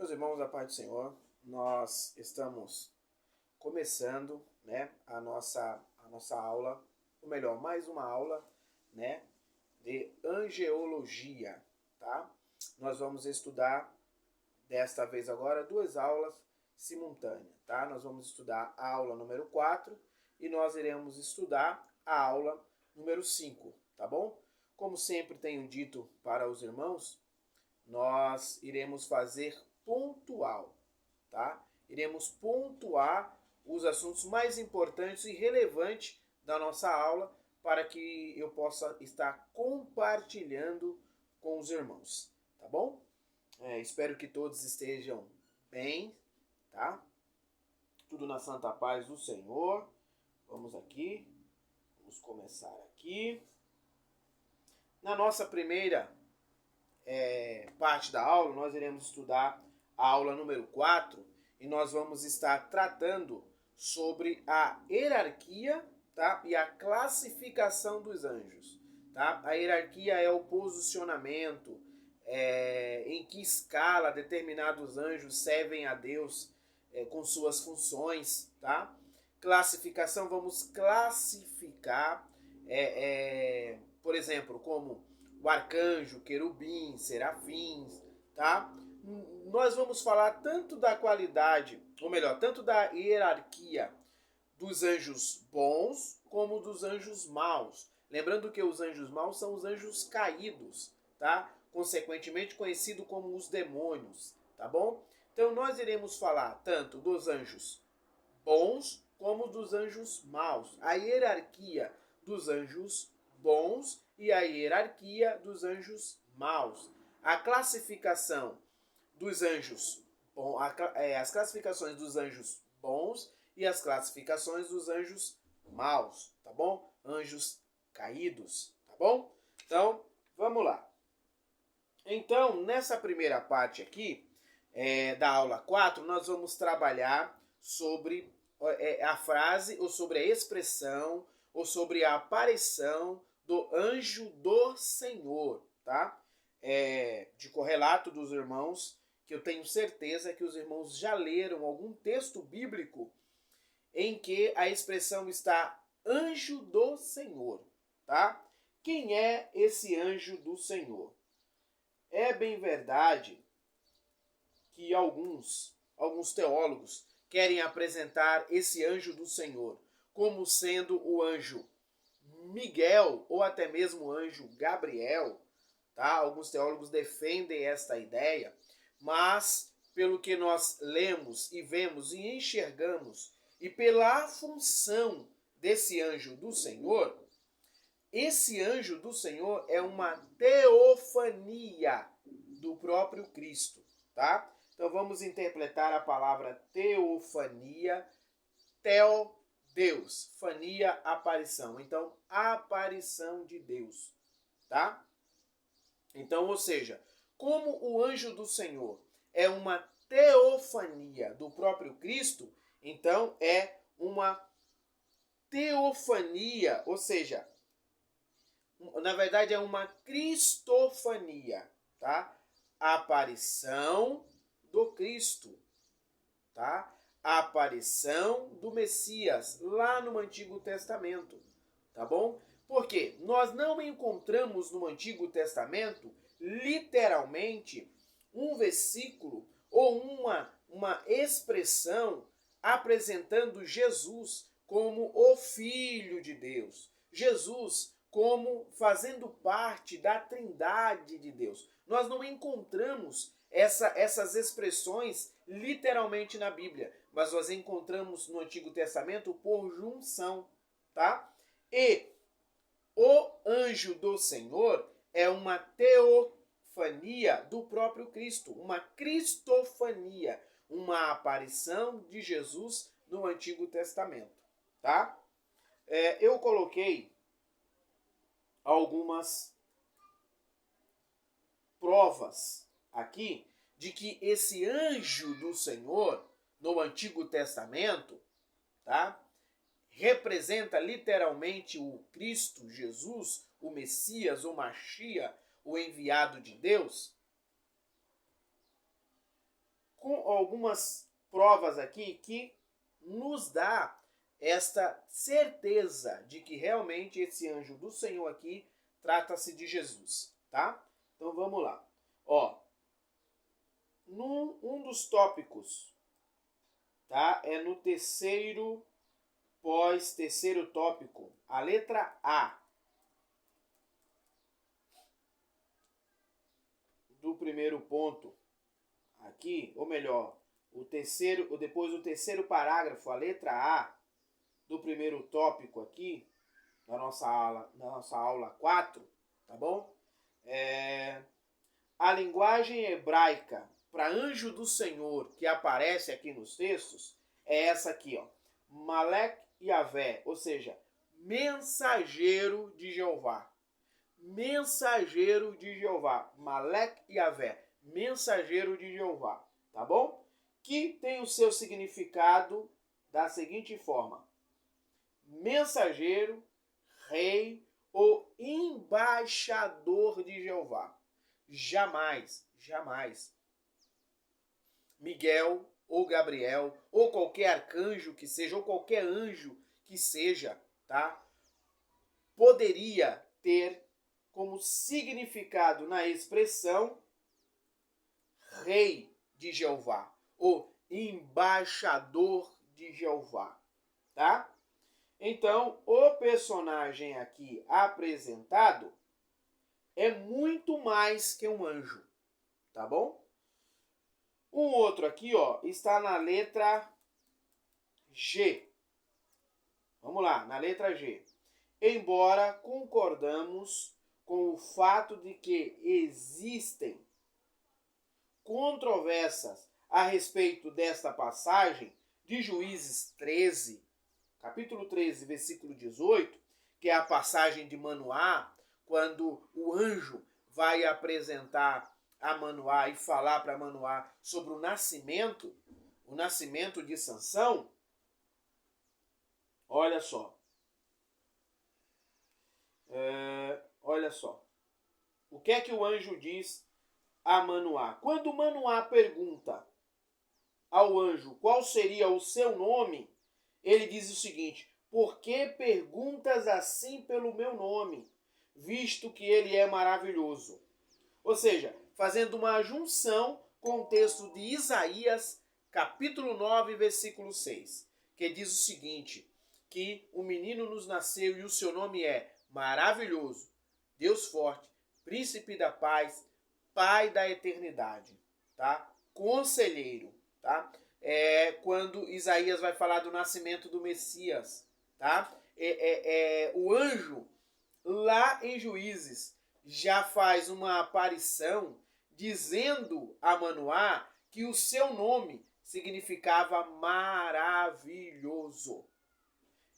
Meus irmãos, a paz do Senhor, nós estamos começando, a nossa aula, ou melhor, mais uma aula, de angeologia, tá? Nós vamos estudar, desta vez agora, duas aulas simultâneas, tá? Nós vamos estudar a aula número 4 e nós iremos estudar a aula número 5, tá bom? Como sempre tenho dito para os irmãos, nós iremos fazer pontual, tá? Iremos pontuar os assuntos mais importantes e relevantes da nossa aula para que eu possa estar compartilhando com os irmãos, tá bom? Espero que todos estejam bem, tá? Tudo na santa paz do Senhor. Vamos começar aqui. Na nossa primeira parte da aula, nós iremos estudar a aula número 4 e nós vamos estar tratando sobre a hierarquia, tá? E a classificação dos anjos. Tá? A hierarquia é o posicionamento, em que escala determinados anjos servem a Deus com suas funções. Tá? Classificação, vamos classificar, por exemplo, como o arcanjo, querubim, serafins, tá? Nós vamos falar tanto da qualidade, ou melhor, tanto da hierarquia dos anjos bons como dos anjos maus. Lembrando que os anjos maus são os anjos caídos, tá? Consequentemente conhecido como os demônios, tá bom? Então nós iremos falar tanto dos anjos bons como dos anjos maus. A hierarquia dos anjos bons e a hierarquia dos anjos maus. A classificação dos anjos, as classificações dos anjos bons e as classificações dos anjos maus, tá bom? Anjos caídos, tá bom? Então, vamos lá. Então, nessa primeira parte aqui, da aula 4, nós vamos trabalhar sobre a frase, ou sobre a expressão, ou sobre a aparição do anjo do Senhor, tá? De correlato dos irmãos, que eu tenho certeza que os irmãos já leram algum texto bíblico em que a expressão está anjo do Senhor, tá? Quem é esse anjo do Senhor? É bem verdade que alguns teólogos querem apresentar esse anjo do Senhor como sendo o anjo Miguel ou até mesmo o anjo Gabriel, tá? Alguns teólogos defendem esta ideia, mas pelo que nós lemos e vemos e enxergamos e pela função desse anjo do Senhor, esse anjo do Senhor é uma teofania do próprio Cristo, tá? Então vamos interpretar a palavra teofania, teo, Deus, fania, aparição. Então, aparição de Deus, tá? Então, ou seja, como o anjo do Senhor é uma teofania do próprio Cristo, então é uma teofania, ou seja, na verdade é uma cristofania, tá? A aparição do Cristo, tá? A aparição do Messias lá no Antigo Testamento, tá bom? Porque nós não encontramos no Antigo Testamento, literalmente, um versículo ou uma expressão apresentando Jesus como o Filho de Deus. Jesus como fazendo parte da Trindade de Deus. Nós não encontramos essas expressões literalmente na Bíblia, mas nós encontramos no Antigo Testamento por junção, tá? E o anjo do Senhor é uma teofania do próprio Cristo, uma cristofania, uma aparição de Jesus no Antigo Testamento, tá? Eu coloquei algumas provas aqui de que esse anjo do Senhor no Antigo Testamento, tá? Representa literalmente o Cristo, Jesus, o Messias, o Machia, o enviado de Deus, algumas provas aqui que nos dá esta certeza de que realmente esse anjo do Senhor aqui trata-se de Jesus, tá? Então vamos lá. Ó, um dos tópicos, tá? É no terceiro tópico, a letra A do primeiro ponto aqui, ou melhor, depois do terceiro parágrafo, a letra A do primeiro tópico aqui, na nossa aula 4, tá bom? A linguagem hebraica para anjo do Senhor que aparece aqui nos textos é essa aqui, ó. Malek Yavé, ou seja, mensageiro de Jeová. Mensageiro de Jeová. Malek Yavé, mensageiro de Jeová, tá bom? Que tem o seu significado da seguinte forma: mensageiro, rei ou embaixador de Jeová. Jamais, jamais Miguel ou Gabriel ou qualquer arcanjo que seja, ou qualquer anjo que seja, tá? Poderia ter como significado na expressão rei de Jeová ou embaixador de Jeová, tá? Então, o personagem aqui apresentado é muito mais que um anjo, tá bom? Um outro aqui, ó, está na letra G. Vamos lá, na letra G. Embora concordamos com o fato de que existem controvérsias a respeito desta passagem de Juízes 13, capítulo 13, versículo 18, que é a passagem de Manoá, quando o anjo vai apresentar a Manoá e falar para Manoá sobre o nascimento de Sansão. Olha só. Olha só. O que é que o anjo diz a Manoá? Quando Manoá pergunta ao anjo qual seria o seu nome, ele diz o seguinte: por que perguntas assim pelo meu nome, visto que ele é maravilhoso? Ou seja, fazendo uma junção com o texto de Isaías, capítulo 9, versículo 6, que diz o seguinte, que o menino nos nasceu e o seu nome é maravilhoso, Deus forte, príncipe da paz, pai da eternidade, tá? Conselheiro, tá? Quando Isaías vai falar do nascimento do Messias, tá? O anjo, lá em Juízes, já faz uma aparição dizendo a Manoá que o seu nome significava maravilhoso.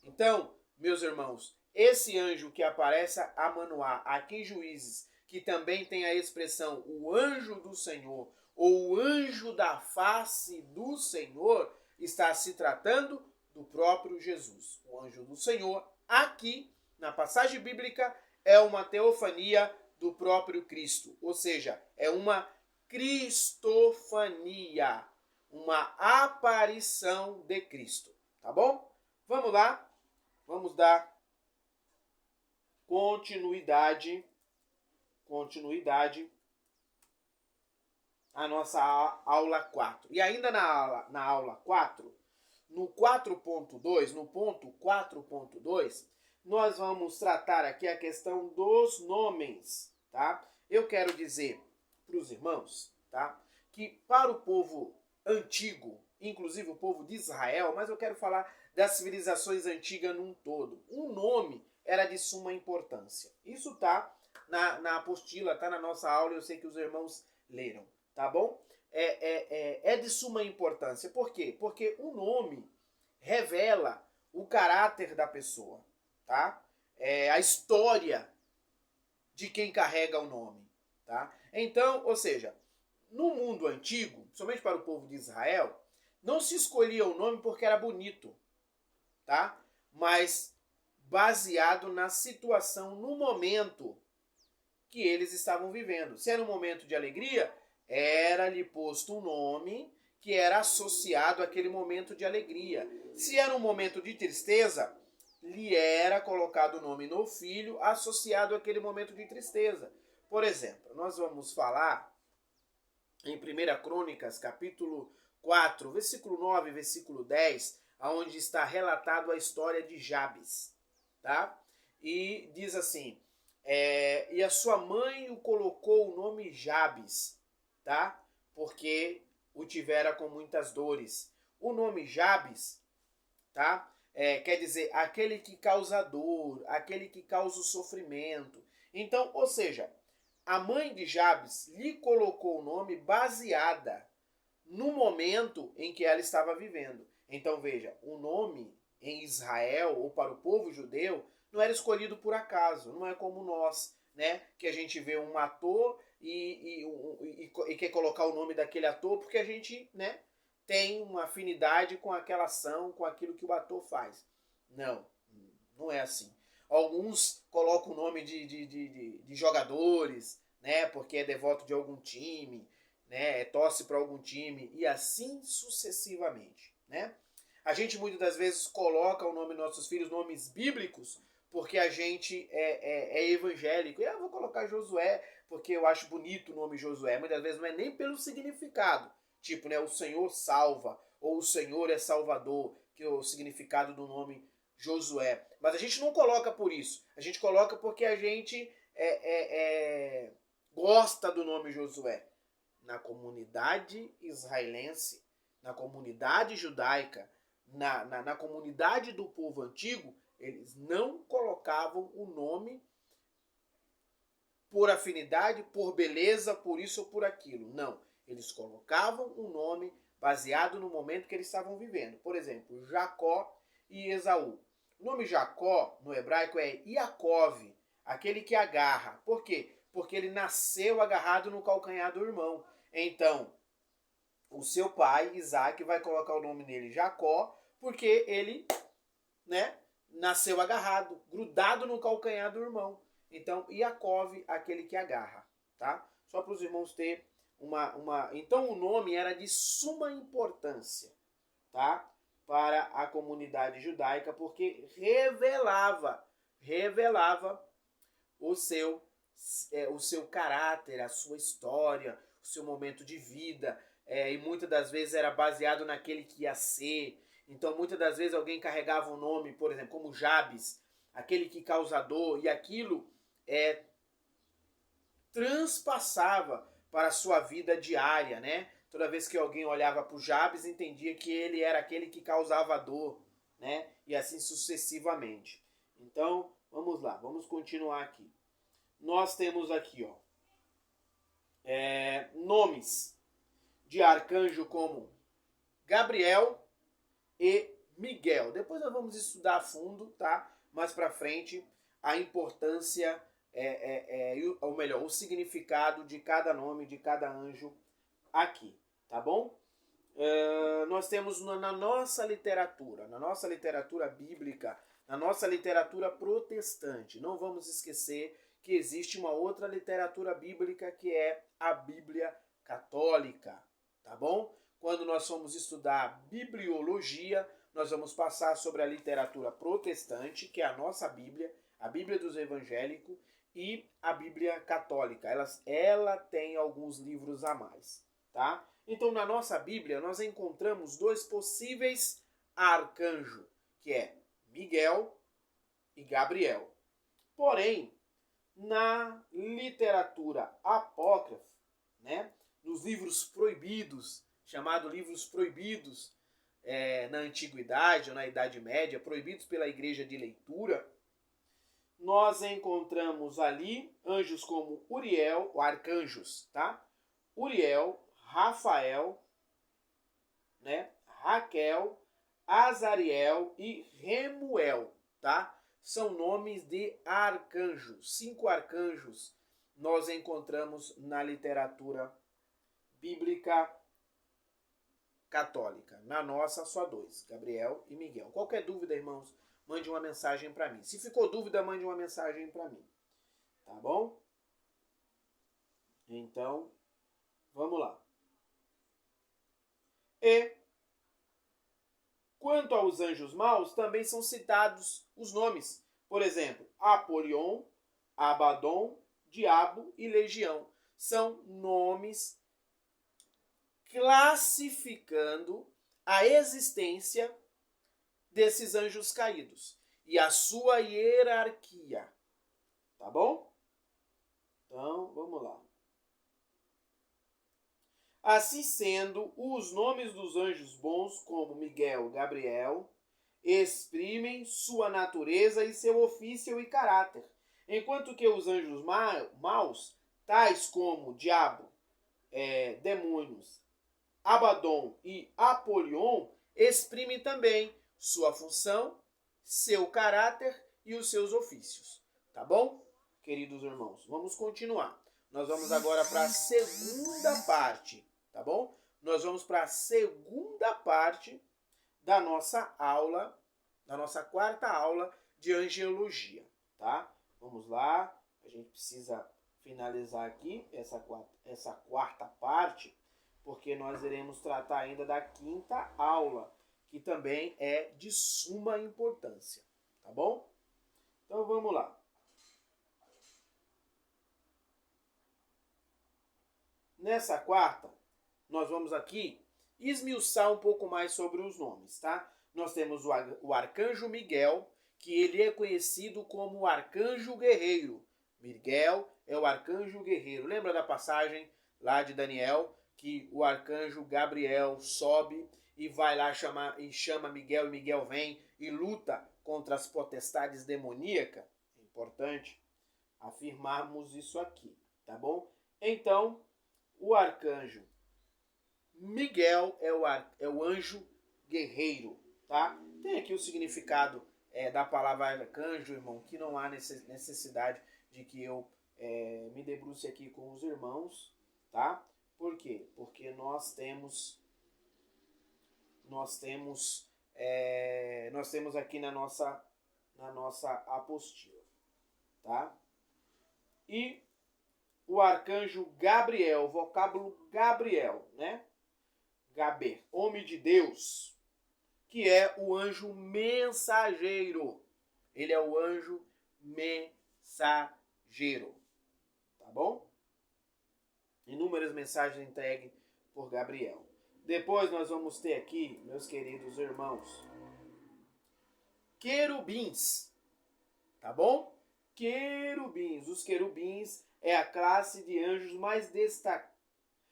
Então, meus irmãos, esse anjo que aparece a Manoá aqui em Juízes, que também tem a expressão o anjo do Senhor ou o anjo da face do Senhor, está se tratando do próprio Jesus. O anjo do Senhor, aqui na passagem bíblica, é uma teofania do próprio Cristo, ou seja, é uma cristofania, uma aparição de Cristo, tá bom? Vamos lá, vamos dar continuidade à nossa aula 4. E ainda na aula 4, no 4.2, no ponto 4.2, nós vamos tratar aqui a questão dos nomes, tá? Eu quero dizer para os irmãos, tá, que para o povo antigo, inclusive o povo de Israel, mas eu quero falar das civilizações antigas num todo, um nome era de suma importância. Isso tá na apostila, tá na nossa aula, eu sei que os irmãos leram, tá bom? É de suma importância. Por quê? Porque o nome revela o caráter da pessoa, tá? A história de quem carrega o nome, tá? Então, ou seja, no mundo antigo, somente para o povo de Israel, não se escolhia o nome porque era bonito, tá? Mas baseado na situação, no momento que eles estavam vivendo. Se era um momento de alegria, era-lhe posto um nome que era associado àquele momento de alegria. Se era um momento de tristeza, lhe era colocado o nome no filho associado àquele momento de tristeza. Por exemplo, nós vamos falar em 1 Crônicas, capítulo 4, versículo 9 e versículo 10, onde está relatado a história de Jabes, tá? E diz assim, e a sua mãe o colocou o nome Jabes, tá? Porque o tivera com muitas dores. O nome Jabes, tá? Quer dizer, aquele que causa dor, aquele que causa o sofrimento. Então, ou seja, a mãe de Jabes lhe colocou o nome baseada no momento em que ela estava vivendo. Então veja, o nome em Israel ou para o povo judeu não era escolhido por acaso, não é como nós, né? Que a gente vê um ator e quer colocar o nome daquele ator porque a gente, né, tem uma afinidade com aquela ação, com aquilo que o ator faz. Não, não é assim. Alguns colocam o nome de jogadores, né, porque é devoto de algum time, né, torce para algum time e assim sucessivamente, né? A gente muitas das vezes coloca o nome dos nossos filhos, nomes bíblicos, porque a gente é evangélico. E eu vou colocar Josué porque eu acho bonito o nome Josué. Muitas vezes não é nem pelo significado, tipo, né, o Senhor salva ou o Senhor é Salvador, que é o significado do nome Josué. Mas a gente não coloca por isso. A gente coloca porque a gente gosta do nome Josué. Na comunidade israelense, na comunidade judaica, na comunidade do povo antigo, eles não colocavam o nome por afinidade, por beleza, por isso ou por aquilo. Não. Eles colocavam um nome baseado no momento que eles estavam vivendo. Por exemplo, Jacó e Esaú. O nome Jacó, no hebraico, é Yaakov, aquele que agarra. Por quê? Porque ele nasceu agarrado no calcanhar do irmão. Então, o seu pai, Isaac, vai colocar o nome nele Jacó, porque ele, né, nasceu agarrado, grudado no calcanhar do irmão. Então, Yaakov, aquele que agarra, tá? Só para os irmãos ter uma... Então, o nome era de suma importância, tá? Para a comunidade judaica, porque revelava o seu caráter, a sua história, o seu momento de vida, e muitas das vezes era baseado naquele que ia ser. Então, muitas das vezes alguém carregava um nome, por exemplo, como Jabes, aquele que causa dor, e aquilo transpassava para a sua vida diária, né? Toda vez que alguém olhava para o Jabes, entendia que ele era aquele que causava dor, né? E assim sucessivamente. Então, vamos lá, vamos continuar aqui. Nós temos aqui, ó, nomes de arcanjo como Gabriel e Miguel. Depois nós vamos estudar a fundo, tá? Mais pra frente, a importância, ou melhor, o significado de cada nome, de cada anjo aqui, tá bom? Nós temos na nossa literatura bíblica, na nossa literatura protestante, não vamos esquecer que existe uma outra literatura bíblica que é a Bíblia católica, tá bom? Quando nós formos estudar bibliologia, nós vamos passar sobre a literatura protestante, que é a nossa Bíblia, a Bíblia dos evangélicos, e a Bíblia católica. Ela tem alguns livros a mais, tá? Então, na nossa Bíblia, nós encontramos dois possíveis arcanjos, que é Miguel e Gabriel. Porém, na literatura apócrifa, né, nos livros proibidos, chamados livros proibidos na Antiguidade ou na Idade Média, proibidos pela Igreja de Leitura, nós encontramos ali anjos como Uriel, ou arcanjos, tá? Uriel, Rafael, né? Raquel, Azariel e Remuel, tá? São nomes de arcanjos. 5 arcanjos nós encontramos na literatura bíblica católica. Na nossa, só 2, Gabriel e Miguel. Qualquer dúvida, irmãos, mande uma mensagem para mim. Se ficou dúvida, mande uma mensagem para mim. Tá bom? Então, vamos lá. Quanto aos anjos maus, também são citados os nomes. Por exemplo, Apolion, Abaddon, Diabo e Legião. São nomes classificando a existência desses anjos caídos e a sua hierarquia. Tá bom? Então, vamos lá. Assim sendo, os nomes dos anjos bons, como Miguel, Gabriel, exprimem sua natureza e seu ofício e caráter, enquanto que os anjos maus, tais como Diabo, demônios, Abaddon e Apolion, exprimem também sua função, seu caráter e os seus ofícios. Tá bom, queridos irmãos? Vamos continuar. Nós vamos agora para a segunda parte, tá bom? Nós vamos para a segunda parte da nossa aula, da nossa quarta aula de angiologia, tá? Vamos lá, a gente precisa finalizar aqui essa quarta parte, porque nós iremos tratar ainda da quinta aula, que também é de suma importância, tá bom? Então vamos lá. Nessa quarta, nós vamos aqui esmiuçar um pouco mais sobre os nomes, tá? Nós temos o arcanjo Miguel, que ele é conhecido como o arcanjo guerreiro. Miguel é o arcanjo guerreiro. Lembra da passagem lá de Daniel, que o arcanjo Gabriel sobe e vai lá chama Miguel, e Miguel vem e luta contra as potestades demoníacas? É importante afirmarmos isso aqui, tá bom? Então, o arcanjo Miguel é o anjo guerreiro, tá? Tem aqui o significado da palavra arcanjo, irmão, que não há necessidade de que eu me debruce aqui com os irmãos, tá? Por quê? Porque nós temos aqui na nossa apostila, tá? E o arcanjo Gabriel, vocábulo Gabriel, né? Gaber, homem de Deus, que é o anjo mensageiro. Ele é o anjo mensageiro, tá bom? Inúmeras mensagens entregues por Gabriel. Depois nós vamos ter aqui, meus queridos irmãos, querubins, tá bom? Querubins. Os querubins é a classe de anjos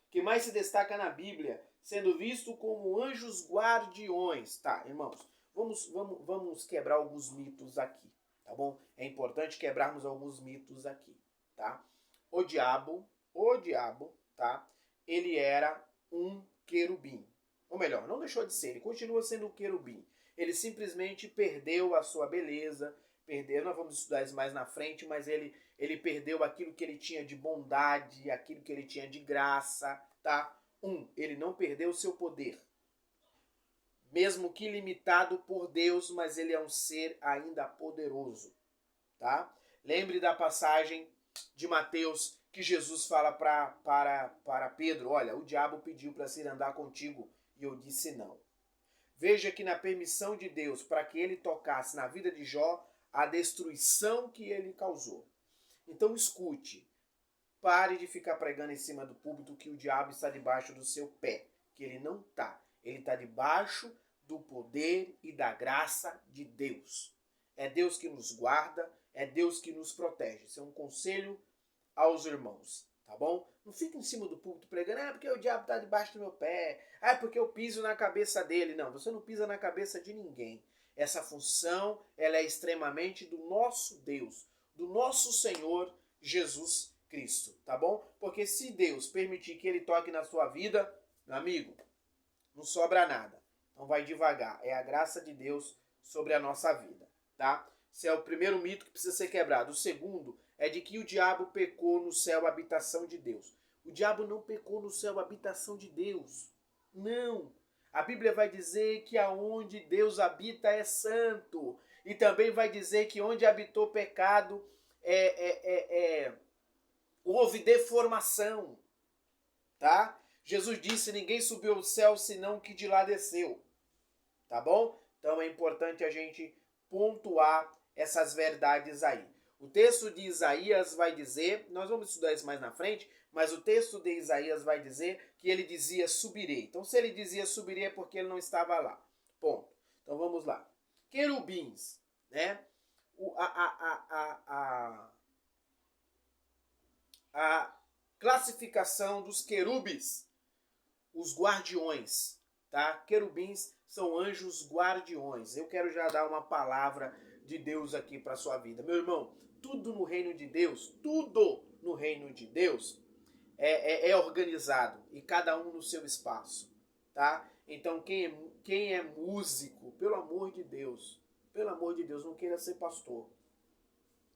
que mais se destaca na Bíblia, sendo visto como anjos guardiões. Tá, irmãos, vamos quebrar alguns mitos aqui, tá bom? É importante quebrarmos alguns mitos aqui, tá? O diabo, tá? Ele era um querubim. Ou melhor, não deixou de ser, ele continua sendo um querubim. Ele simplesmente perdeu a sua beleza, nós vamos estudar isso mais na frente, mas ele perdeu aquilo que ele tinha de bondade, aquilo que ele tinha de graça, tá? Ele não perdeu o seu poder. Mesmo que limitado por Deus, mas ele é um ser ainda poderoso, tá? Lembre da passagem de Mateus que Jesus fala para Pedro, olha, o diabo pediu para se andar contigo e eu disse não. Veja que na permissão de Deus para que ele tocasse na vida de Jó, a destruição que ele causou. Então escute, pare de ficar pregando em cima do púlpito que o diabo está debaixo do seu pé, que ele não está. Ele está debaixo do poder e da graça de Deus. É Deus que nos guarda, é Deus que nos protege. Isso é um conselho aos irmãos, tá bom? Não fique em cima do púlpito pregando, porque o diabo está debaixo do meu pé, porque eu piso na cabeça dele. Não, você não pisa na cabeça de ninguém. Essa função, ela é extremamente do nosso Deus, do nosso Senhor Jesus Cristo, tá bom? Porque se Deus permitir que ele toque na sua vida, meu amigo, não sobra nada. Então vai devagar. É a graça de Deus sobre a nossa vida, tá? Esse é o primeiro mito que precisa ser quebrado. O segundo é de que o diabo pecou no céu, habitação de Deus. O diabo não pecou no céu, habitação de Deus. Não. A Bíblia vai dizer que aonde Deus habita é santo. E também vai dizer que onde habitou pecado houve deformação. Tá? Jesus disse, ninguém subiu ao céu senão que de lá desceu. Tá bom? Então é importante a gente pontuar essas verdades aí. O texto de Isaías vai dizer, nós vamos estudar isso mais na frente, mas o texto de Isaías vai dizer que ele dizia subirei. Então se ele dizia subirei é porque ele não estava lá. Ponto. Então vamos lá. Querubins, né? A classificação dos querubins, os guardiões, tá? Querubins são anjos guardiões. Eu quero já dar uma palavra de Deus aqui para sua vida. Meu irmão, tudo no reino de Deus, é organizado e cada um no seu espaço, tá? Então quem é músico, pelo amor de Deus, não queira ser pastor,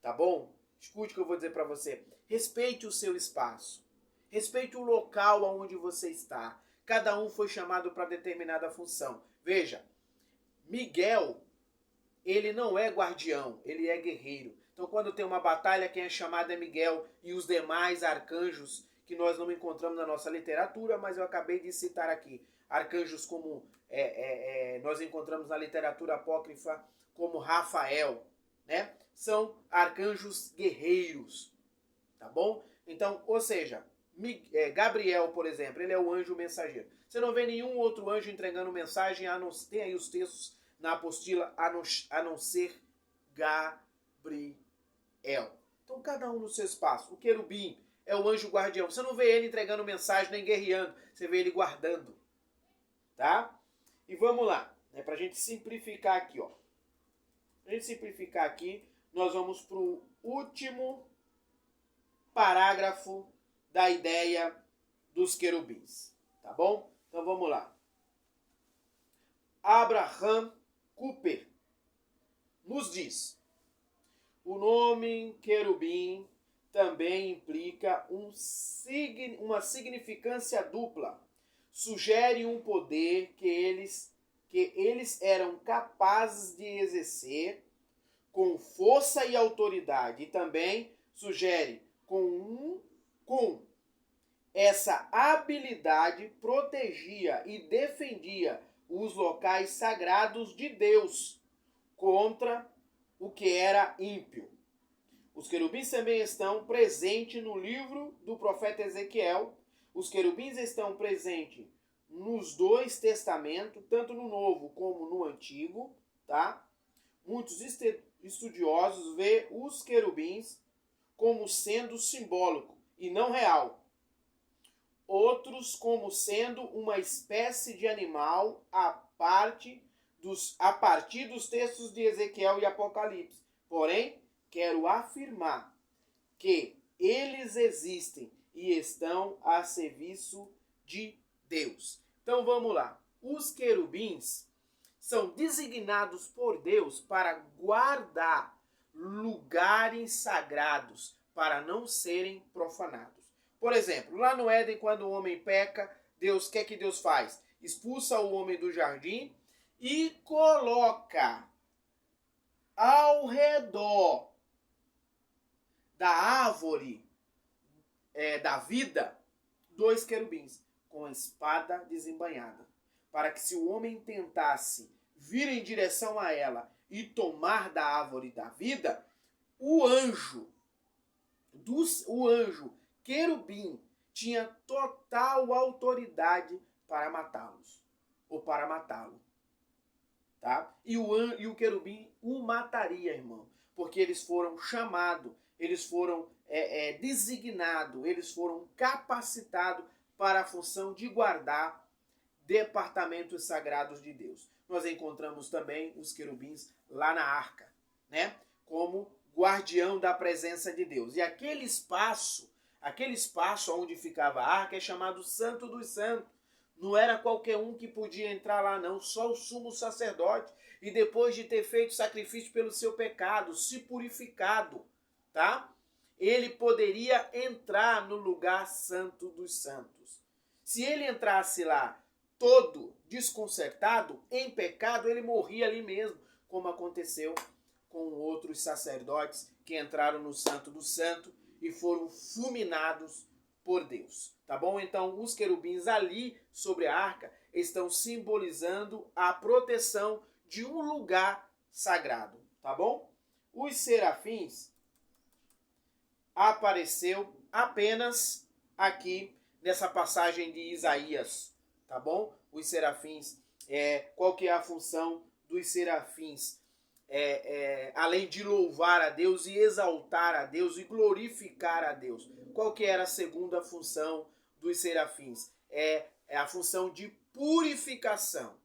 tá bom? Escute o que eu vou dizer para você. Respeite o seu espaço, respeite o local onde você está. Cada um foi chamado para determinada função. Veja, Miguel, ele não é guardião, ele é guerreiro. Então quando tem uma batalha, quem é chamado é Miguel e os demais arcanjos que nós não encontramos na nossa literatura, mas eu acabei de citar aqui. Arcanjos como nós encontramos na literatura apócrifa como Rafael, né? São arcanjos guerreiros, tá bom? Então, ou seja, Gabriel, por exemplo, ele é o anjo mensageiro. Você não vê nenhum outro anjo entregando mensagem, tem aí os textos na apostila, a não ser Gabriel. Então, cada um no seu espaço. O querubim é o anjo guardião. Você não vê ele entregando mensagem nem guerreando, você vê ele guardando, tá? E vamos lá, né, pra gente simplificar aqui, ó. Pra gente simplificar aqui, nós vamos pro último parágrafo da ideia dos querubins, tá bom? Então vamos lá. Abraham Cooper nos diz: o nome querubim também implica uma significância dupla. Sugere um poder que eles eram capazes de exercer com força e autoridade, e também sugere com essa habilidade protegia e defendia os locais sagrados de Deus contra o que era ímpio. Os querubins também estão presentes no livro do profeta Ezequiel. Os querubins estão presentes nos dois testamentos, tanto no Novo como no Antigo, tá? Muitos estudiosos veem os querubins como sendo simbólico e não real. Outros como sendo uma espécie de animal a partir dos textos de Ezequiel e Apocalipse. Porém, quero afirmar que eles existem e estão a serviço de Deus. Então vamos lá. Os querubins são designados por Deus para guardar lugares sagrados, para não serem profanados. Por exemplo, lá no Éden, quando o homem peca, Deus, o que é que Deus faz? Expulsa o homem do jardim e coloca ao redor da árvore da vida 2 querubins com a espada desembainhada, para que se o homem tentasse vir em direção a ela e tomar da árvore da vida, o anjo querubim tinha total autoridade para matá-los, ou para matá-lo, tá? E o querubim o mataria, irmão, porque eles foram chamados, eles foram designados, eles foram capacitados para a função de guardar departamentos sagrados de Deus. Nós encontramos também os querubins lá na arca, né? Como guardião da presença de Deus. E aquele espaço onde ficava a arca é chamado Santo dos Santos. Não era qualquer um que podia entrar lá, não. Só o sumo sacerdote. E depois de ter feito sacrifício pelo seu pecado, se purificado, tá? Ele poderia entrar no lugar santo dos santos. Se ele entrasse lá todo desconcertado, em pecado, ele morria ali mesmo, como aconteceu com outros sacerdotes que entraram no Santo do Santo e foram fulminados por Deus. Tá bom? Então, os querubins ali sobre a arca estão simbolizando a proteção de um lugar sagrado, tá bom? Os serafins apareceu apenas aqui nessa passagem de Isaías, tá bom? Os serafins, qual que é a função dos serafins? Além de louvar a Deus e exaltar a Deus e glorificar a Deus. Qual que era a segunda função dos serafins? É a função de purificação.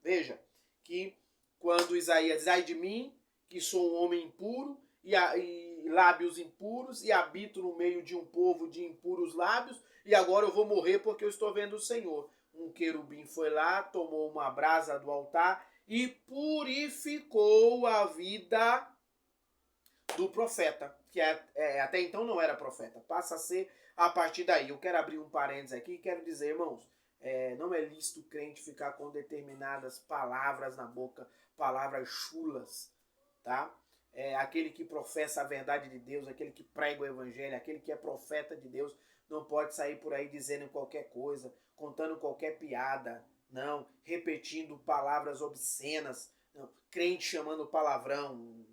Veja que quando Isaías diz, ai de mim, que sou um homem impuro e lábios impuros e habito no meio de um povo de impuros lábios e agora eu vou morrer porque eu estou vendo o Senhor. Um querubim foi lá, tomou uma brasa do altar e purificou a vida do profeta, que até então não era profeta, passa a ser a partir daí. Eu quero abrir um parênteses aqui e quero dizer, irmãos, não é lícito o crente ficar com determinadas palavras na boca, palavras chulas, tá? Aquele que professa a verdade de Deus, aquele que prega o evangelho, aquele que é profeta de Deus, não pode sair por aí dizendo qualquer coisa, contando qualquer piada, não, repetindo palavras obscenas, não, crente chamando palavrão,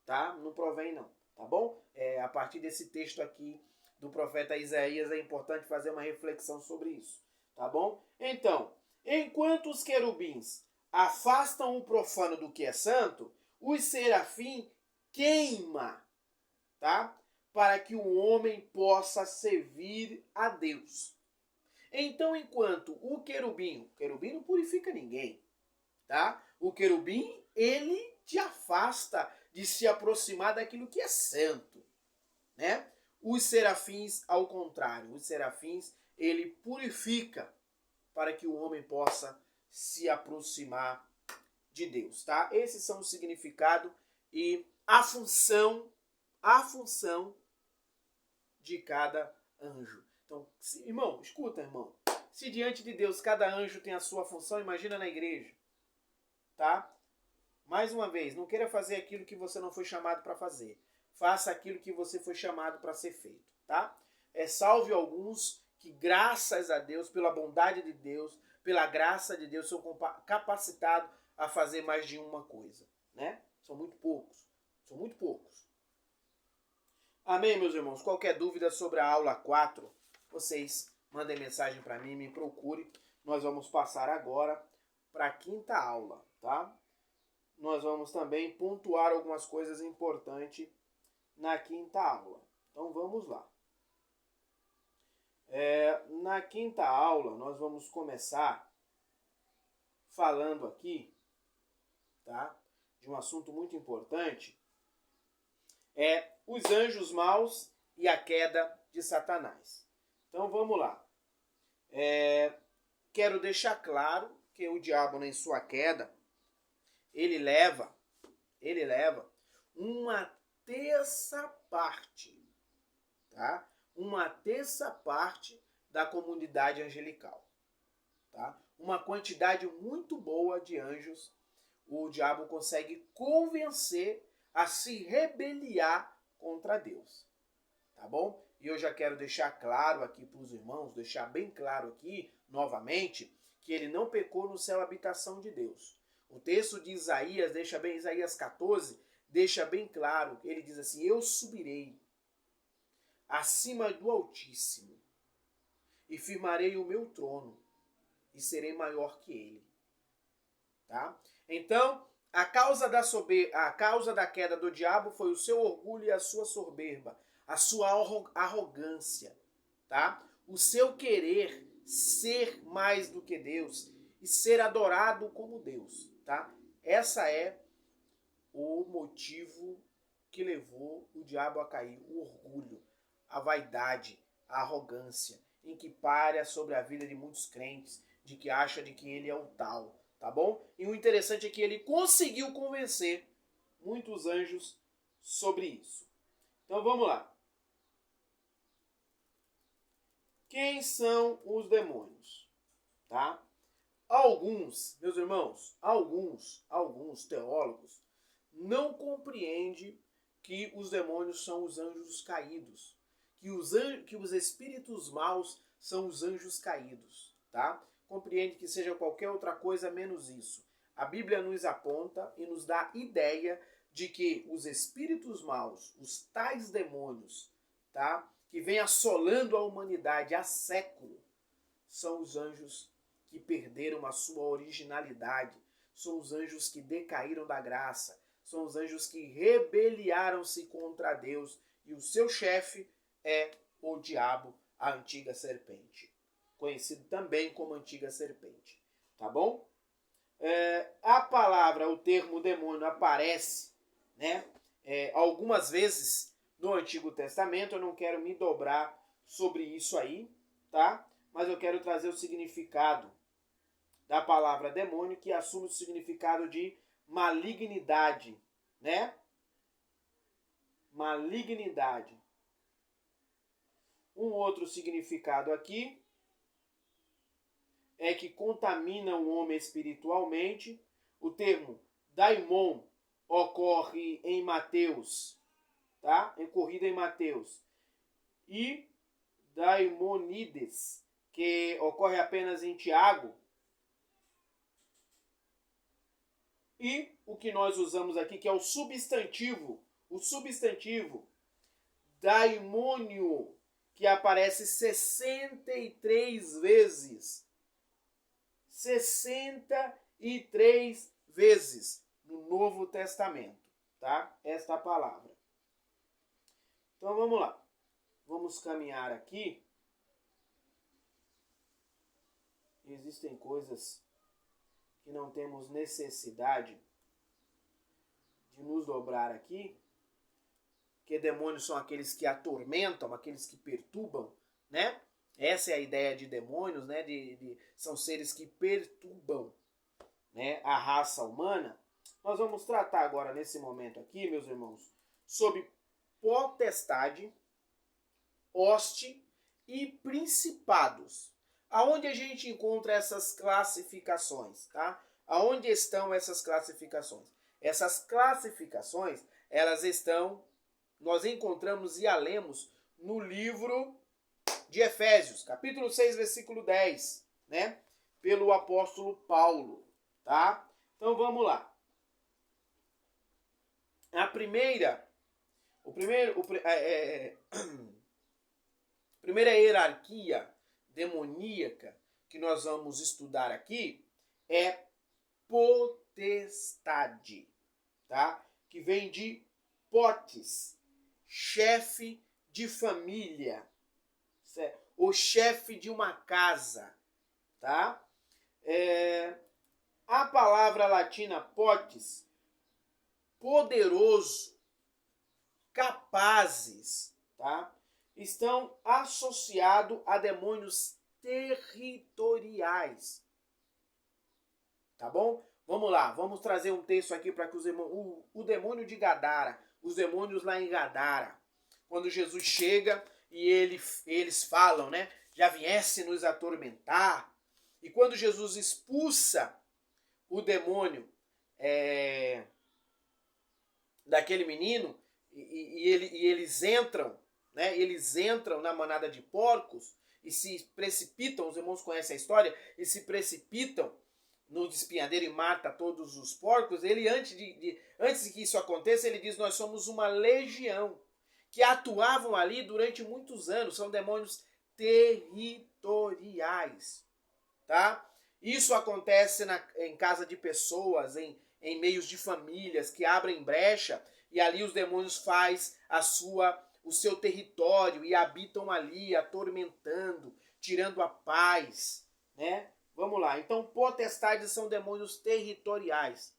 tá? Não provém não, tá bom? A partir desse texto aqui do profeta Isaías é importante fazer uma reflexão sobre isso, tá bom? Então, enquanto os querubins afastam o profano do que é santo, os serafim queima, tá? Para que o homem possa servir a Deus. Então, enquanto o querubim não purifica ninguém, tá? O querubim, ele te afasta de se aproximar daquilo que é santo, né? Os serafins, ao contrário, os serafins, ele purifica para que o homem possa se aproximar de Deus, tá? Esses são o significado e a função de cada anjo. Então, irmão, escuta, irmão. Se diante de Deus cada anjo tem a sua função, imagina na igreja, tá? Mais uma vez, não queira fazer aquilo que você não foi chamado para fazer. Faça aquilo que você foi chamado para ser feito, tá? Salve alguns que, graças a Deus, pela bondade de Deus, pela graça de Deus, são capacitados a fazer mais de uma coisa, né? São muito poucos. São muito poucos. Amém, meus irmãos? Qualquer dúvida sobre a aula 4, vocês mandem mensagem para mim, me procure. Nós vamos passar agora para a quinta aula, tá? Nós vamos também pontuar algumas coisas importantes na quinta aula. Então vamos lá. Na quinta aula nós vamos começar falando aqui, tá, de um assunto muito importante, os anjos maus e a queda de Satanás. Então vamos lá. Quero deixar claro que o diabo, em sua queda, ele leva uma terça parte, tá? Uma terça parte da comunidade angelical, tá? Uma quantidade muito boa de anjos o diabo consegue convencer a se rebeliar contra Deus, tá bom? E eu já quero deixar claro aqui para os irmãos, deixar bem claro aqui, novamente, que ele não pecou no céu, habitação de Deus. O texto de Isaías, Isaías 14, deixa bem claro, ele diz assim, eu subirei acima do Altíssimo e firmarei o meu trono e serei maior que ele. Tá? Então, a causa da queda do diabo foi o seu orgulho e a sua soberba, a sua arrogância, tá? O seu querer ser mais do que Deus e ser adorado como Deus, tá? Essa é o motivo que levou o diabo a cair, o orgulho, a vaidade, a arrogância, em que paira sobre a vida de muitos crentes, de que acha de que ele é o tal, tá bom? E o interessante é que ele conseguiu convencer muitos anjos sobre isso. Então vamos lá. Quem são os demônios? Tá? Alguns, meus irmãos, alguns teólogos não compreendem que os demônios são os anjos caídos, que os espíritos maus são os anjos caídos, tá? compreende que seja qualquer outra coisa menos isso. A Bíblia nos aponta e nos dá ideia de que os espíritos maus, os tais demônios, tá, que vêm assolando a humanidade há século, são os anjos que perderam a sua originalidade, são os anjos que decaíram da graça, são os anjos que rebeliaram-se contra Deus, e o seu chefe é o diabo, a antiga serpente, conhecido também como antiga serpente, tá bom? A palavra, o termo demônio aparece, né, algumas vezes no Antigo Testamento. Eu não quero me dobrar sobre isso aí, tá? Mas eu quero trazer o significado da palavra demônio, que assume o significado de malignidade, né? Malignidade. Um outro significado aqui é que contamina o homem espiritualmente. O termo daimon ocorre em Mateus, tá? Incorrido em Mateus. E daimonides, que ocorre apenas em Tiago. E o que nós usamos aqui, que é o substantivo daimônio, que aparece 63 vezes. 63 vezes no Novo Testamento, tá? Esta palavra. Então vamos lá. Vamos caminhar aqui. Existem coisas que não temos necessidade de nos dobrar aqui, que demônios são aqueles que atormentam, aqueles que perturbam, né? Essa é a ideia de demônios, né? São seres que perturbam, né, a raça humana. Nós vamos tratar agora, nesse momento aqui, meus irmãos, sobre potestade, hoste e principados. Aonde a gente encontra essas classificações, tá? Aonde estão essas classificações? Essas classificações, nós encontramos e a lemos no livro de Efésios, capítulo 6, versículo 10, né? Pelo apóstolo Paulo, tá? Então vamos lá. A primeira hierarquia demoníaca que nós vamos estudar aqui é potestade, tá? Que vem de potes, chefe de família, certo? O chefe de uma casa, tá? A palavra latina potes, poderoso, capazes, tá? Estão associados a demônios territoriais. Tá bom? Vamos lá, vamos trazer um texto aqui para que os irmãos... O demônio de Gadara, os demônios lá em Gadara, quando Jesus chega e eles falam, né? Já viesse nos atormentar. E quando Jesus expulsa o demônio daquele menino, e eles entram, né? Eles entram na manada de porcos e se precipitam, os irmãos conhecem a história, e se precipitam no despenhadeiro e mata todos os porcos. Ele, antes de que isso aconteça, ele diz: nós somos uma legião, que atuavam ali durante muitos anos, são demônios territoriais, tá? Isso acontece em casa de pessoas, em meios de famílias que abrem brecha, e ali os demônios fazem o seu território e habitam ali, atormentando, tirando a paz, né? Vamos lá. Então, potestades são demônios territoriais,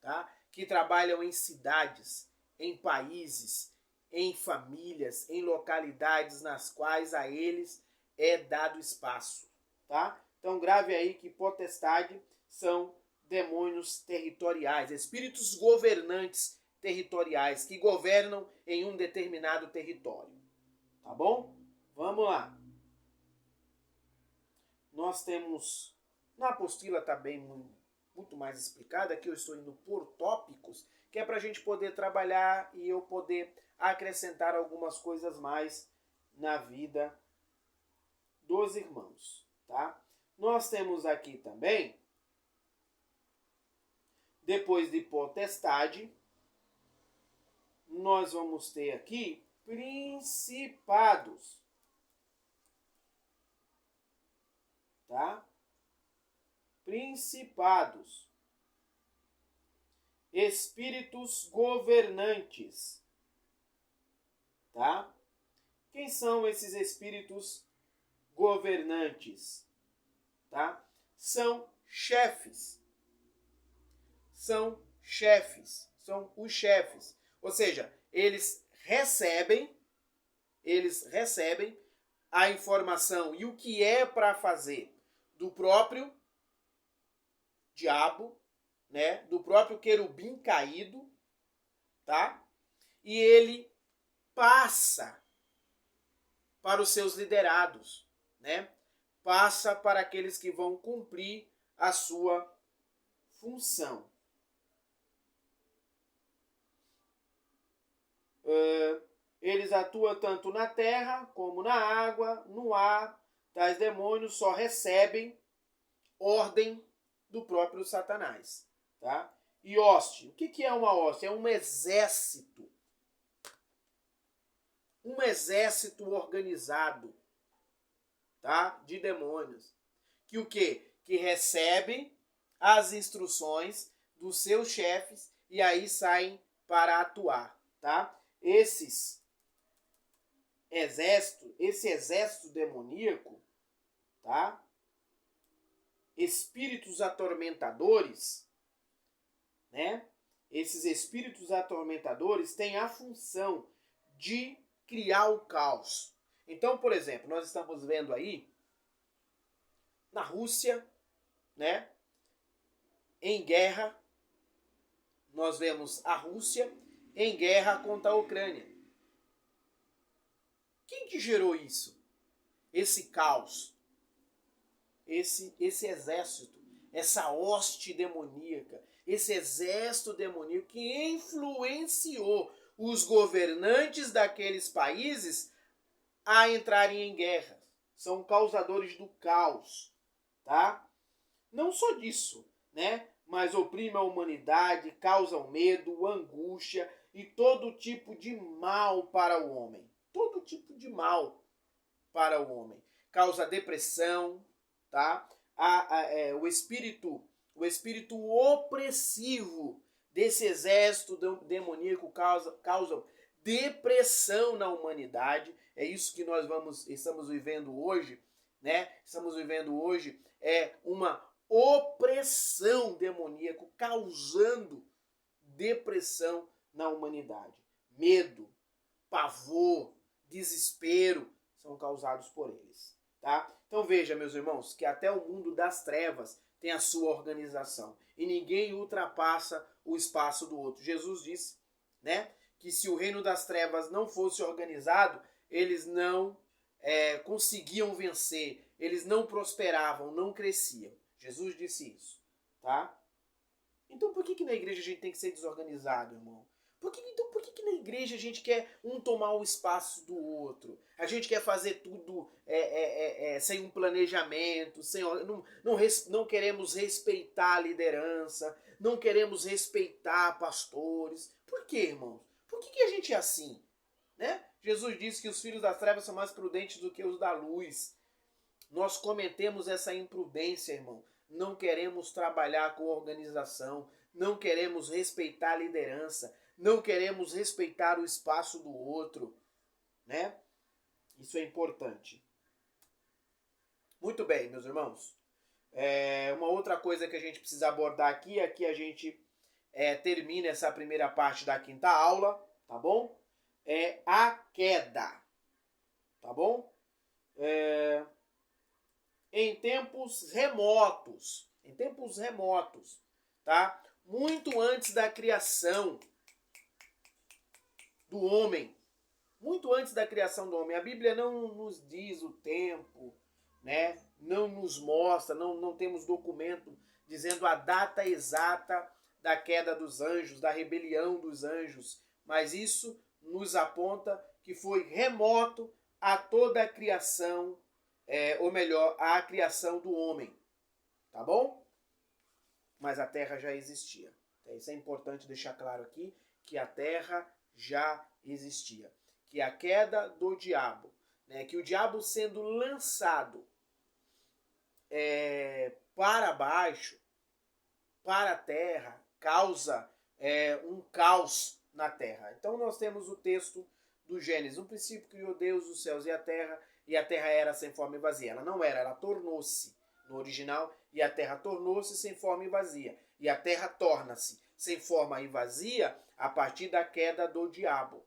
tá? Que trabalham em cidades, em países, em famílias, em localidades nas quais a eles é dado espaço, tá? Então, grave aí que potestade são demônios territoriais, espíritos governantes territoriais que governam em um determinado território. Tá bom? Vamos lá. Nós temos, na apostila está bem muito mais explicada, aqui eu estou indo por tópicos, que é para a gente poder trabalhar e eu poder acrescentar algumas coisas mais na vida dos irmãos, tá? Nós temos aqui também, depois de potestade, nós vamos ter aqui principados. Tá? Principados. Espíritos governantes. Tá? Quem são esses espíritos governantes? Tá? São chefes. São chefes. São os chefes. Ou seja, eles recebem a informação e o que é para fazer do próprio diabo, né? Do próprio querubim caído, tá? E ele passa para os seus liderados, né? Passa para aqueles que vão cumprir a sua função. Eles atuam tanto na terra como na água, no ar. Tais demônios só recebem ordem do próprio Satanás. Tá? E hoste. O que é uma hoste? É um exército. Um exército organizado, tá? De demônios. Que o quê? Que recebem as instruções dos seus chefes e aí saem para atuar. Tá? Esse exército demoníaco, tá? Espíritos atormentadores, né? Esses espíritos atormentadores têm a função de criar o caos. Então, por exemplo, nós estamos vendo aí na Rússia, né? Em guerra, nós vemos a Rússia em guerra contra a Ucrânia. Quem que gerou isso? Esse caos, esse exército, essa hoste demoníaca, esse exército demoníaco que influenciou os governantes daqueles países a entrarem em guerra. São causadores do caos, tá? Não só disso, né? Mas oprimem a humanidade, causam medo, angústia e todo tipo de mal para o homem. Todo tipo de mal para o homem. Causa depressão, tá? O espírito opressivo desse exército demoníaco causa depressão na humanidade. É isso que nós estamos vivendo hoje, né? Estamos vivendo hoje uma opressão demoníaca causando depressão na humanidade. Medo, pavor, desespero são causados por eles, tá? Então veja, meus irmãos, que até o mundo das trevas tem a sua organização e ninguém ultrapassa o espaço do outro. Jesus disse, né, que se o reino das trevas não fosse organizado, eles não conseguiam vencer, eles não prosperavam, não cresciam. Jesus disse isso, tá? Então por que na igreja a gente tem que ser desorganizado, irmão? Por que na igreja a gente quer um tomar o espaço do outro? A gente quer fazer tudo sem um planejamento, não queremos respeitar a liderança, não queremos respeitar pastores. Por quê, irmãos? Por que a gente é assim? Né? Jesus disse que os filhos das trevas são mais prudentes do que os da luz. Nós cometemos essa imprudência, irmão. Não queremos trabalhar com organização, não queremos respeitar a liderança, não queremos respeitar o espaço do outro, né? Isso é importante. Muito bem, meus irmãos. Uma outra coisa que a gente precisa abordar aqui a gente termina essa primeira parte da quinta aula, tá bom? É a queda, tá bom? Em tempos remotos, tá? Muito antes da criação do homem, a Bíblia não nos diz o tempo, né? Não nos mostra, não temos documento dizendo a data exata da queda dos anjos, da rebelião dos anjos, mas isso nos aponta que foi remoto a toda a criação ou melhor, a criação do homem, tá bom? Mas a terra já existia. Isso é importante deixar claro aqui, que a terra já existia. Que a queda do diabo, né, que o diabo sendo lançado para baixo, para a terra, causa um caos na terra. Então nós temos o texto do Gênesis. No princípio criou Deus os céus e a terra era sem forma e vazia. Ela não era, ela tornou-se no original, e a terra tornou-se sem forma e vazia. E a terra torna-se sem forma e vazia a partir da queda do diabo.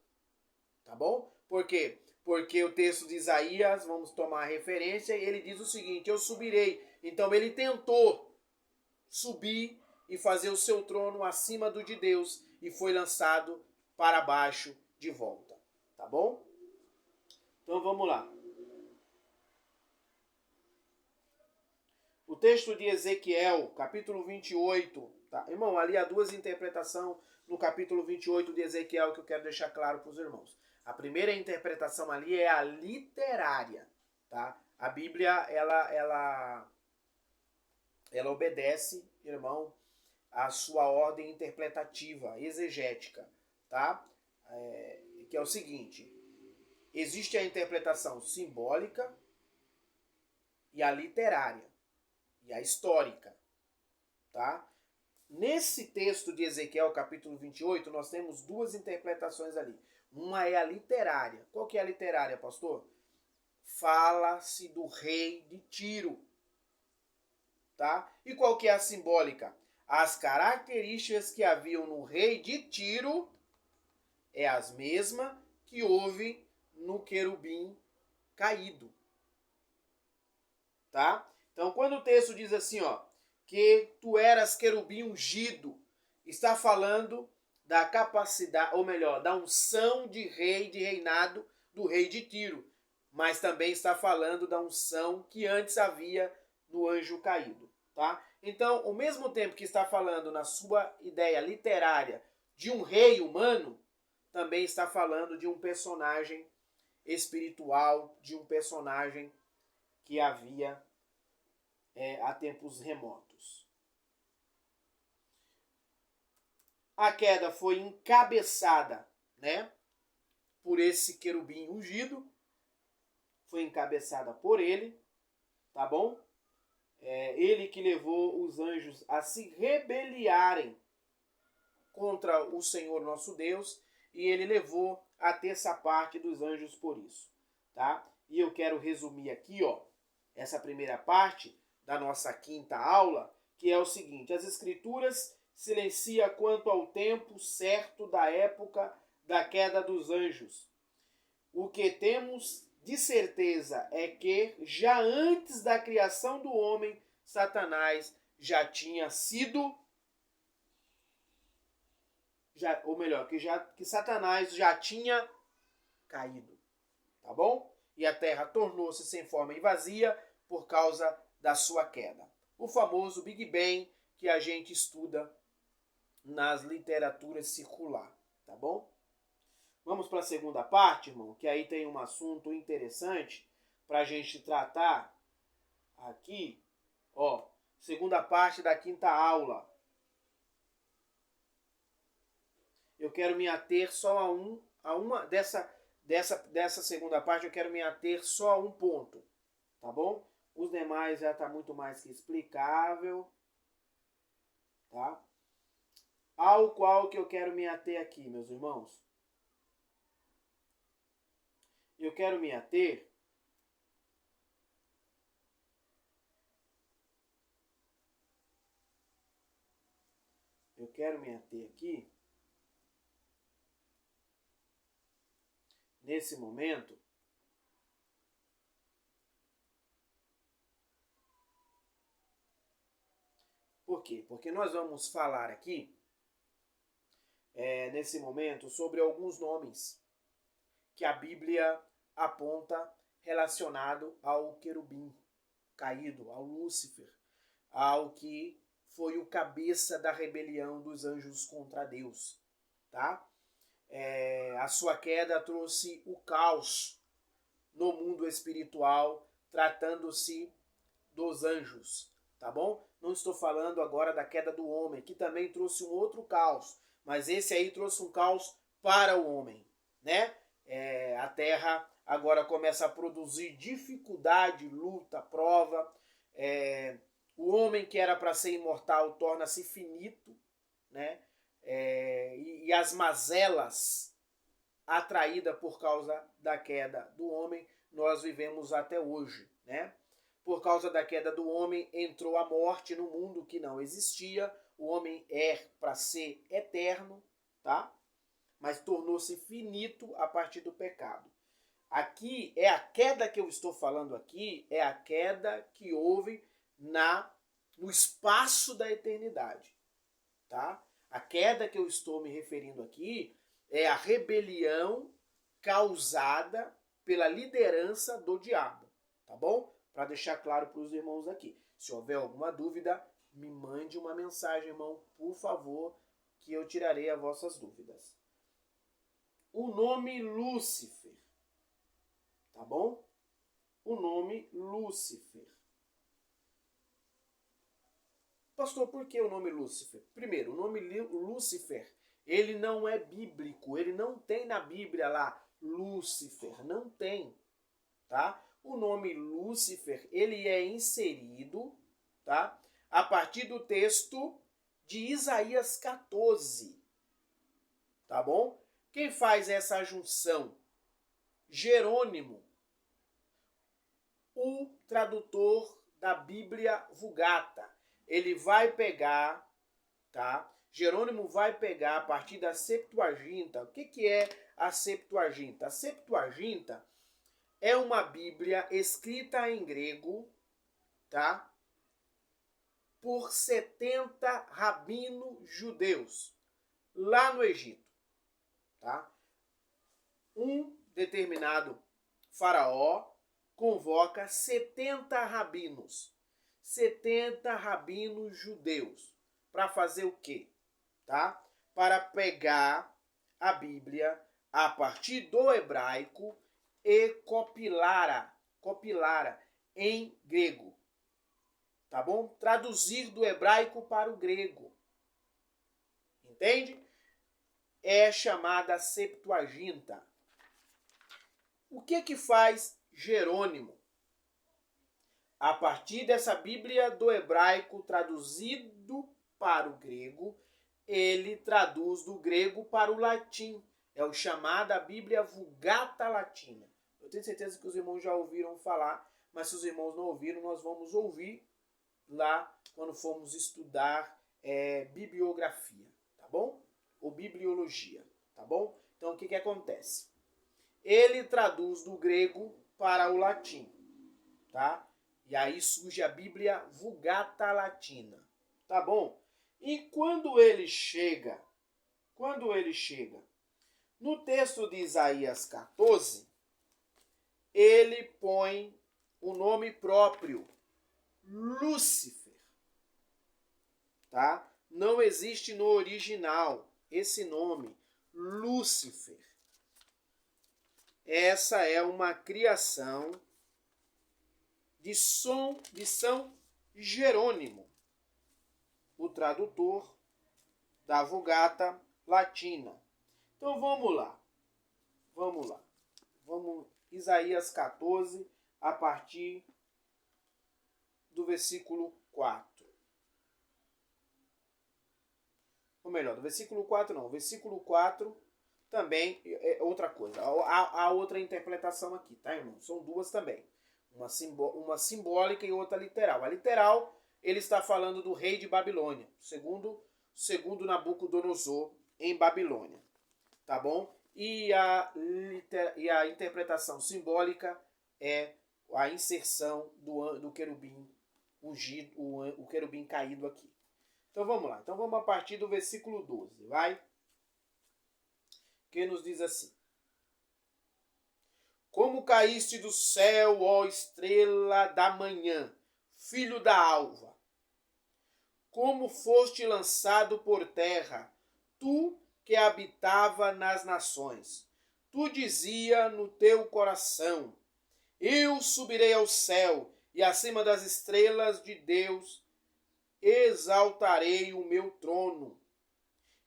Tá bom? Por quê? Porque o texto de Isaías, vamos tomar a referência, ele diz o seguinte: eu subirei. Então ele tentou subir e fazer o seu trono acima do de Deus e foi lançado para baixo de volta. Tá bom? Então vamos lá. O texto de Ezequiel, capítulo 28, tá? Irmão, ali há duas interpretações no capítulo 28 de Ezequiel que eu quero deixar claro para os irmãos. A primeira interpretação ali é a literária, tá? A Bíblia, ela obedece, irmão, a sua ordem interpretativa, exegética, tá? Que é o seguinte: existe a interpretação simbólica e a literária e a histórica, tá? Nesse texto de Ezequiel, capítulo 28, nós temos duas interpretações ali. Uma é a literária. Qual que é a literária, pastor? Fala-se do rei de Tiro, tá? E qual que é a simbólica? As características que haviam no rei de Tiro é as mesmas que houve no querubim caído, tá? Então, quando o texto diz assim, ó, que tu eras querubim ungido, está falando da capacidade, ou melhor, da unção de rei, de reinado do rei de Tiro, mas também está falando da unção que antes havia no anjo caído, tá? Então, ao mesmo tempo que está falando na sua ideia literária de um rei humano, também está falando de um personagem espiritual, de um personagem que havia há tempos remotos. A queda foi encabeçada, né, por esse querubim ungido, foi encabeçada por ele, tá bom? Ele que levou os anjos a se rebeliarem contra o Senhor nosso Deus, e ele levou a terça parte dos anjos por isso, tá? E eu quero resumir aqui, ó, essa primeira parte da nossa quinta aula, que é o seguinte: as Escrituras silencia quanto ao tempo certo da época da queda dos anjos. O que temos de certeza é que já antes da criação do homem, Satanás já tinha sido, que Satanás já tinha caído, tá bom? E a terra tornou-se sem forma e vazia por causa da sua queda. O famoso Big Bang que a gente estuda nas literaturas circular, tá bom? Vamos para a segunda parte, irmão, que aí tem um assunto interessante para a gente tratar aqui, ó, segunda parte da quinta aula. Eu quero me ater só a uma dessa segunda parte, eu quero me ater só a um ponto, tá bom? Os demais já está muito mais que explicável, tá? Ao qual que eu quero me ater aqui, meus irmãos. Eu quero me ater aqui, nesse momento, por quê? Porque nós vamos falar aqui, nesse momento, sobre alguns nomes que a Bíblia aponta relacionado ao querubim caído, ao Lúcifer, ao que foi o cabeça da rebelião dos anjos contra Deus, tá? A sua queda trouxe o caos no mundo espiritual, tratando-se dos anjos, tá bom? Não estou falando agora da queda do homem, que também trouxe um outro caos, mas esse aí trouxe um caos para o homem, né? A terra agora começa a produzir dificuldade, luta, prova. O homem que era para ser imortal torna-se finito, né? E as mazelas atraídas por causa da queda do homem, nós vivemos até hoje, né? Por causa da queda do homem, entrou a morte no mundo que não existia. O homem para ser eterno, tá? Mas tornou-se finito a partir do pecado. Aqui é a queda que eu estou falando aqui, é a queda que houve no espaço da eternidade, tá? A queda que eu estou me referindo aqui é a rebelião causada pela liderança do diabo, tá bom? Para deixar claro para os irmãos aqui. Se houver alguma dúvida, me mande uma mensagem, irmão, por favor, que eu tirarei as vossas dúvidas. O nome Lúcifer, tá bom? O nome Lúcifer. Pastor, por que o nome Lúcifer? Primeiro, o nome Lúcifer, ele não é bíblico, ele não tem na Bíblia lá Lúcifer, não tem, tá? O nome Lúcifer, ele é inserido, tá? A partir do texto de Isaías 14, tá bom? Quem faz essa junção? Jerônimo, o tradutor da Bíblia Vulgata. Ele vai pegar, tá? Jerônimo vai pegar a partir da Septuaginta. O que é a Septuaginta? A Septuaginta é uma Bíblia escrita em grego, tá? Por 70 rabinos judeus, lá no Egito, tá? Um determinado faraó convoca 70 rabinos judeus, para fazer o quê? Tá? Para pegar a Bíblia a partir do hebraico e copilara em grego. Tá bom? Traduzir do hebraico para o grego. Entende? É chamada Septuaginta. O que faz Jerônimo? A partir dessa Bíblia do hebraico traduzido para o grego, ele traduz do grego para o latim. É o chamada Bíblia Vulgata Latina. Eu tenho certeza que os irmãos já ouviram falar, mas se os irmãos não ouviram, nós vamos ouvir lá quando formos estudar bibliografia, tá bom? Ou bibliologia, tá bom? Então o que acontece? Ele traduz do grego para o latim, tá? E aí surge a Bíblia Vulgata Latina, tá bom? E quando ele chega no texto de Isaías 14, ele põe o nome próprio, Lúcifer, tá? Não existe no original esse nome, Lúcifer. Essa é uma criação de São Jerônimo, o tradutor da Vulgata Latina. Então vamos lá. Isaías 14, a partir do versículo 4. Ou melhor, do versículo 4 não. O versículo 4 também é outra coisa. Há outra interpretação aqui, tá, irmão? São duas também. Uma simbólica e outra literal. A literal, ele está falando do rei de Babilônia, segundo Nabucodonosor, em Babilônia. Tá bom? E a interpretação simbólica é a inserção do querubim ungido, o querubim caído aqui. Então vamos lá. Então vamos a partir do versículo 12, vai? Que nos diz assim: Como caíste do céu, ó estrela da manhã, filho da alva. Como foste lançado por terra, tu que habitava nas nações. Tu dizia no teu coração: Eu subirei ao céu e acima das estrelas de Deus exaltarei o meu trono.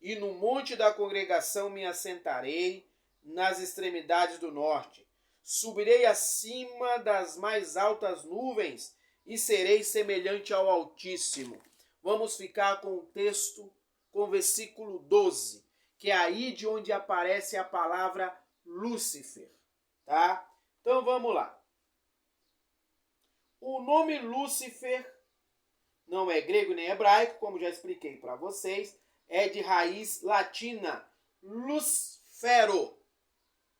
E no monte da congregação me assentarei nas extremidades do norte. Subirei acima das mais altas nuvens e serei semelhante ao Altíssimo. Vamos ficar com o texto, com o versículo 12, que é aí de onde aparece a palavra Lúcifer, tá? Então vamos lá. O nome Lúcifer não é grego nem hebraico, como já expliquei para vocês, é de raiz latina, lucifero,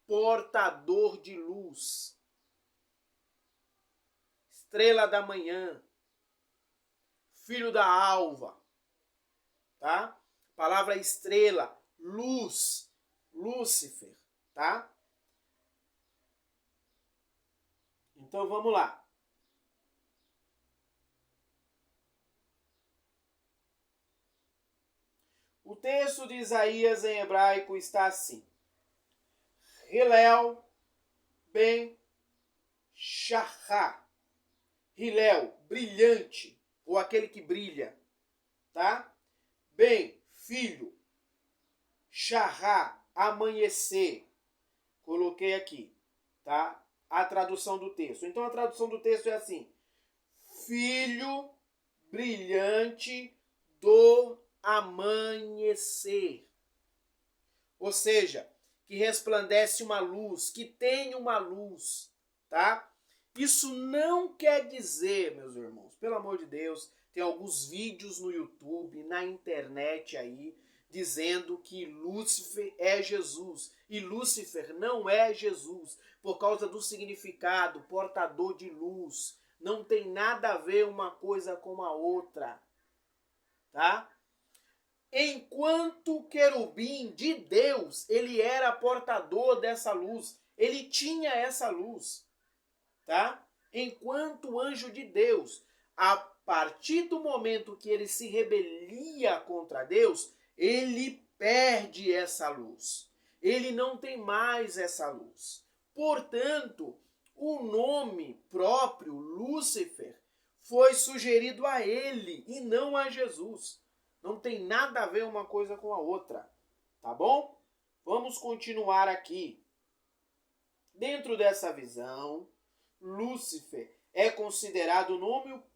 portador de luz, estrela da manhã, filho da alva, tá? Palavra estrela, luz, Lúcifer, tá? Então vamos lá. O texto de Isaías em hebraico está assim: Hillel ben Shachar. Hillel, brilhante, ou aquele que brilha, tá? Ben, filho. Shachar, amanhecer. Coloquei aqui, tá? A tradução do texto. Então a tradução do texto é assim: filho brilhante do amanhecer. Ou seja, que resplandece uma luz, que tem uma luz, tá? Isso não quer dizer, meus irmãos, pelo amor de Deus, tem alguns vídeos no YouTube, na internet aí, dizendo que Lúcifer é Jesus. E Lúcifer não é Jesus, por causa do significado, portador de luz. Não tem nada a ver uma coisa com a outra, tá? Enquanto querubim de Deus, ele era portador dessa luz. Ele tinha essa luz, tá? Enquanto anjo de Deus, a partir do momento que ele se rebelia contra Deus, ele perde essa luz. Ele não tem mais essa luz. Portanto, o nome próprio, Lúcifer, foi sugerido a ele e não a Jesus. Não tem nada a ver uma coisa com a outra, tá bom? Vamos continuar aqui. Dentro dessa visão, Lúcifer é considerado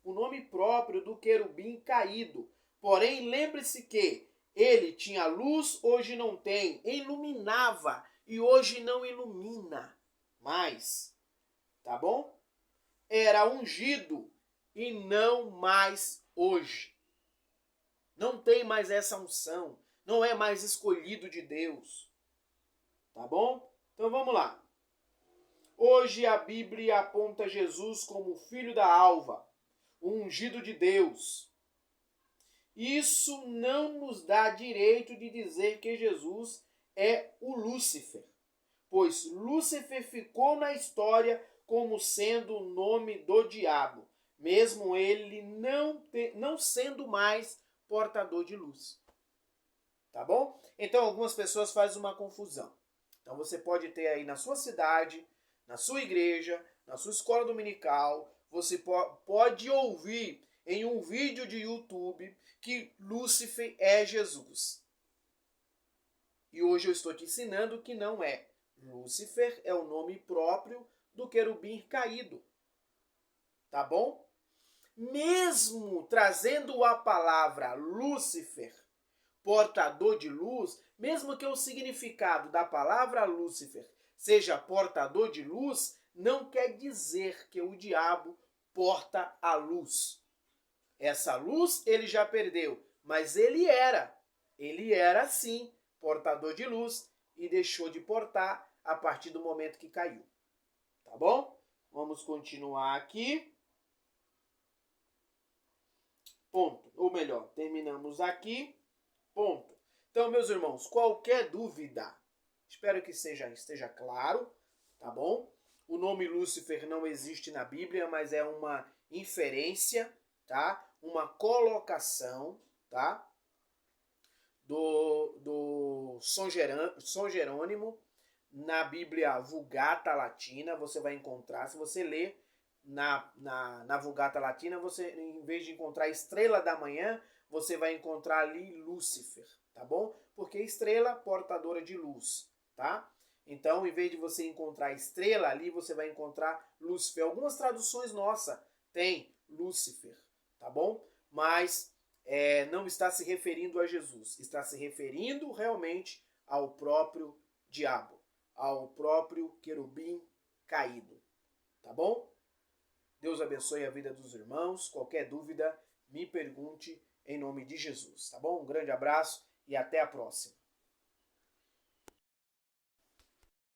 o nome próprio do querubim caído. Porém, lembre-se que ele tinha luz, hoje não tem. Iluminava e hoje não ilumina mais. Tá bom? Era ungido e não mais hoje. Não tem mais essa unção. Não é mais escolhido de Deus. Tá bom? Então vamos lá. Hoje a Bíblia aponta Jesus como filho da alva, o ungido de Deus. Isso não nos dá direito de dizer que Jesus é o Lúcifer, pois Lúcifer ficou na história como sendo o nome do diabo, mesmo ele não sendo mais portador de luz. Tá bom? Então algumas pessoas fazem uma confusão. Então você pode ter aí na sua cidade, na sua igreja, na sua escola dominical, você pode ouvir em um vídeo de YouTube que Lúcifer é Jesus. E hoje eu estou te ensinando que não é. Lúcifer é o nome próprio do querubim caído. Tá bom? Mesmo trazendo a palavra Lúcifer, portador de luz, mesmo que o significado da palavra Lúcifer seja portador de luz, não quer dizer que o diabo porta a luz. Essa luz ele já perdeu, mas ele era sim portador de luz e deixou de portar a partir do momento que caiu. Tá bom? Vamos continuar aqui. Ponto. Ou melhor, terminamos aqui. Ponto. Então, meus irmãos, qualquer dúvida, espero que esteja claro, tá bom? O nome Lúcifer não existe na Bíblia, mas é uma inferência, tá? Uma colocação, tá? Do São Jerônimo na Bíblia Vulgata Latina, você vai encontrar, se você ler na Vulgata Latina, você, em vez de encontrar estrela da manhã, você vai encontrar ali Lúcifer, tá bom? Porque estrela, portadora de luz, tá? Então, em vez de você encontrar estrela ali, você vai encontrar Lúcifer. Algumas traduções nossas tem Lúcifer, tá bom? Mas não está se referindo a Jesus, está se referindo realmente ao próprio diabo, ao próprio querubim caído, tá bom? Deus abençoe a vida dos irmãos. Qualquer dúvida, me pergunte em nome de Jesus, tá bom? Um grande abraço e até a próxima.